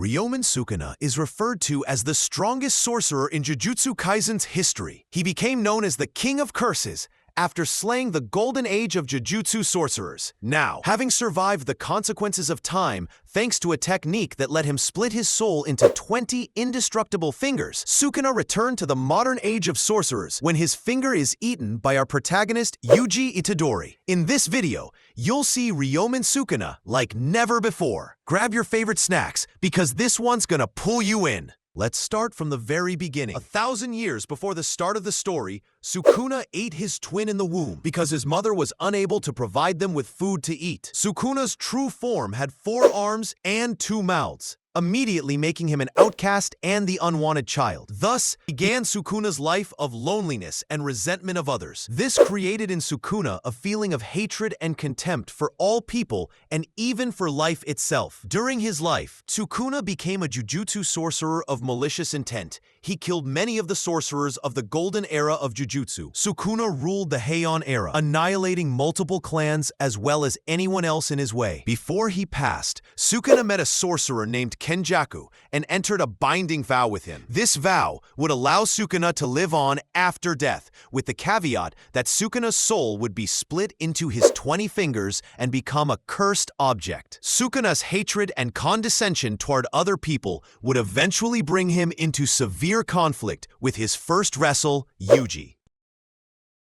Ryomen Sukuna is referred to as the strongest sorcerer in Jujutsu Kaisen's history. He became known as the King of Curses after slaying the golden age of Jujutsu sorcerers. Now, having survived the consequences of time thanks to a technique that let him split his soul into 20 indestructible fingers, Sukuna returned to the modern age of sorcerers when his finger is eaten by our protagonist YUJI Itadori. In this video, you'll see Ryomen Sukuna like never before. Grab your favorite snacks because this one's gonna pull you in. Let's start from the very beginning. 1,000 years before the start of the story, Sukuna ate his twin in the womb because his mother was unable to provide them with food to eat. Sukuna's true form had 4 arms and 2 mouths, immediately making him an outcast and the unwanted child. Thus began Sukuna's life of loneliness and resentment of others. This created in Sukuna a feeling of hatred and contempt for all people and even for life itself. During his life, Sukuna became a Jujutsu sorcerer of malicious intent. He killed many of the sorcerers of the golden era of Jujutsu. Sukuna ruled the Heian era, annihilating multiple clans as well as anyone else in his way. Before he passed, Sukuna met a sorcerer named Kenjaku and entered a binding vow with him. This vow would allow Sukuna to live on after death, with the caveat that Sukuna's soul would be split into his 20 fingers and become a cursed object. Sukuna's hatred and condescension toward other people would eventually bring him into severe conflict with his first wrestle, YUJI.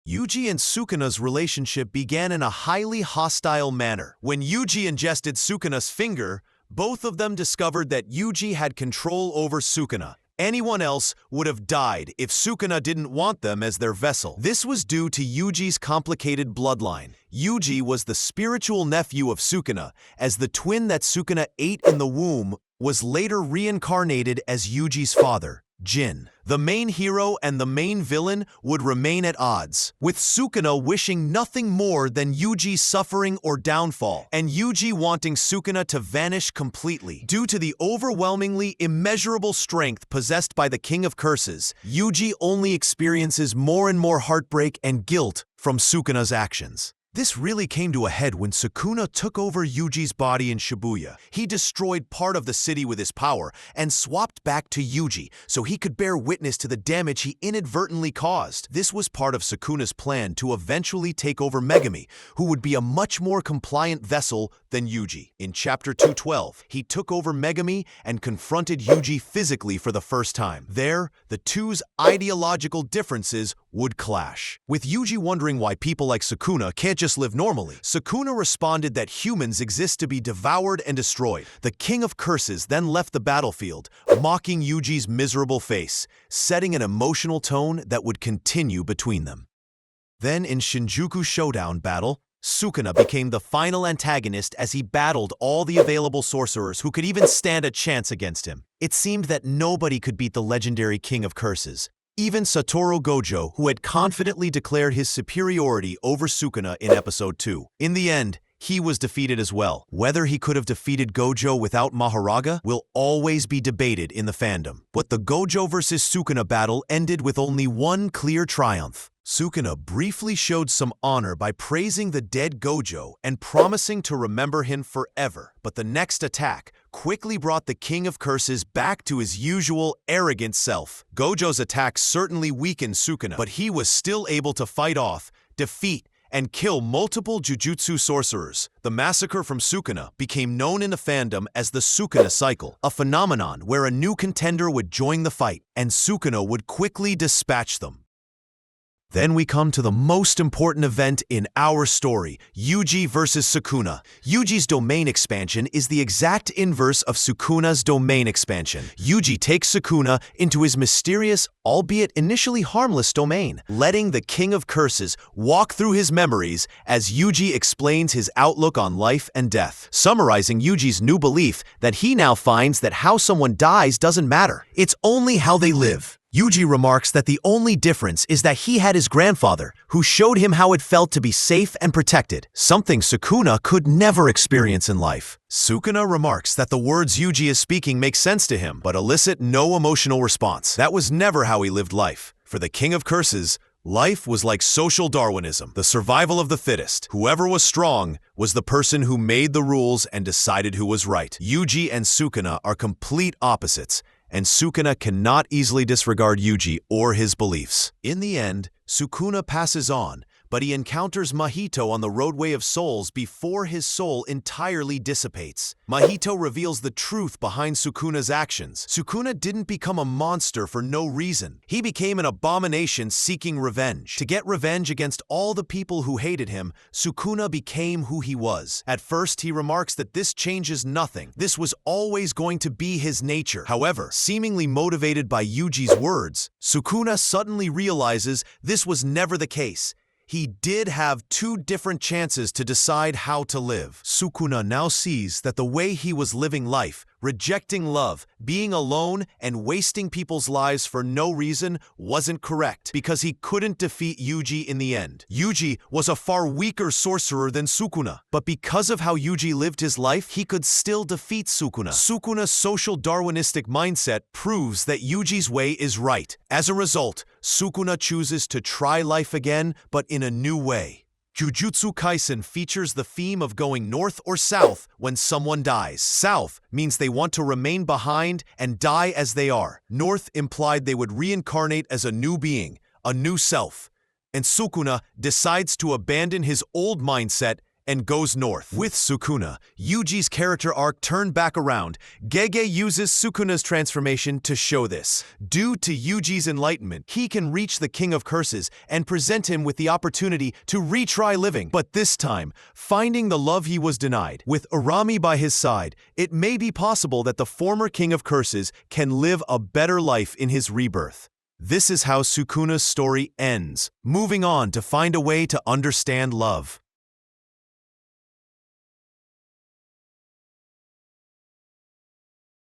YUJI and Sukuna's relationship began in a highly hostile manner. When YUJI ingested Sukuna's finger, both of them discovered that YUJI had control over Sukuna. Anyone else would have died if Sukuna didn't want them as their vessel. This was due to YUJI's complicated bloodline. YUJI was the spiritual nephew of Sukuna, as the twin that Sukuna ate in the womb was later reincarnated as YUJI's father, Jin. The main hero and the main villain would remain at odds, with Sukuna wishing nothing more than YUJI's suffering or downfall, and YUJI wanting Sukuna to vanish completely. Due to the overwhelmingly immeasurable strength possessed by the King of Curses, YUJI only experiences more and more heartbreak and guilt from Sukuna's actions. This really came to a head when Sukuna took over YUJI's body in Shibuya. He destroyed part of the city with his power and swapped back to YUJI so he could bear witness to the damage he inadvertently caused. This was part of Sukuna's plan to eventually take over Megami, who would be a much more compliant vessel than YUJI. In Chapter 212, he took over Megami and confronted YUJI physically for the first time. There, the two's ideological differences would clash. With YUJI wondering why people like Sukuna can't just live normally, Sukuna responded that humans exist to be devoured and destroyed. The King of Curses then left the battlefield, mocking YUJI's miserable face, setting an emotional tone that would continue between them. Then in Shinjuku Showdown battle, Sukuna became the final antagonist as he battled all the available sorcerers who could even stand a chance against him. It seemed that nobody could beat the legendary King of Curses. Even Satoru Gojo, who had confidently declared his superiority over Sukuna in Episode 2. In the end, he was defeated as well. Whether he could have defeated Gojo without Maharaga will always be debated in the fandom. But the Gojo vs Sukuna battle ended with only one clear triumph. Sukuna briefly showed some honor by praising the dead Gojo and promising to remember him forever. But the next attack quickly brought the King of Curses back to his usual arrogant self. Gojo's attack certainly weakened Sukuna, but he was still able to fight off, defeat, and kill multiple Jujutsu sorcerers. The massacre from Sukuna became known in the fandom as the Sukuna cycle, a phenomenon where a new contender would join the fight, and Sukuna would quickly dispatch them. Then we come to the most important event in our story, YUJI vs Sukuna. YUJI's domain expansion is the exact inverse of Sukuna's domain expansion. YUJI takes Sukuna into his mysterious, albeit initially harmless domain, letting the King of Curses walk through his memories as YUJI explains his outlook on life and death, summarizing YUJI's new belief that he now finds that how someone dies doesn't matter. It's only how they live. YUJI remarks that the only difference is that he had his grandfather, who showed him how it felt to be safe and protected, something Sukuna could never experience in life. Sukuna remarks that the words YUJI is speaking make sense to him, but elicit no emotional response. That was never how he lived life. For the King of Curses, Life was like social Darwinism, the survival of the fittest. Whoever was strong was the person who made the rules and decided who was right. YUJI and Sukuna are complete opposites, and Sukuna cannot easily disregard YUJI or his beliefs. In the end, Sukuna passes on, but he encounters Mahito on the roadway of souls before his soul entirely dissipates. Mahito reveals the truth behind Sukuna's actions. Sukuna didn't become a monster for no reason. He became an abomination seeking revenge. To get revenge against all the people who hated him, Sukuna became who he was. At first, he remarks that this changes nothing. This was always going to be his nature. However, seemingly motivated by Yuji's words, Sukuna suddenly realizes this was never the case. He did have two different chances to decide how to live. Sukuna now sees that the way he was living life, rejecting love, being alone, and wasting people's lives for no reason wasn't correct because he couldn't defeat YUJI in the end. YUJI was a far weaker sorcerer than Sukuna, but because of how YUJI lived his life, he could still defeat Sukuna. Sukuna's social Darwinistic mindset proves that YUJI's way is right. As a result, Sukuna chooses to try life again, but in a new way. Jujutsu Kaisen features the theme of going north or south when someone dies. South means they want to remain behind and die as they are. North implied they would reincarnate as a new being, a new self. And Sukuna decides to abandon his old mindset and goes north. With Sukuna, Yuji's character arc turned back around. Gege uses Sukuna's transformation to show this. Due to Yuji's enlightenment, he can reach the King of Curses and present him with the opportunity to retry living. But this time, finding the love he was denied. With Urami by his side, it may be possible that the former King of Curses can live a better life in his rebirth. This is how Sukuna's story ends, moving on to find a way to understand love.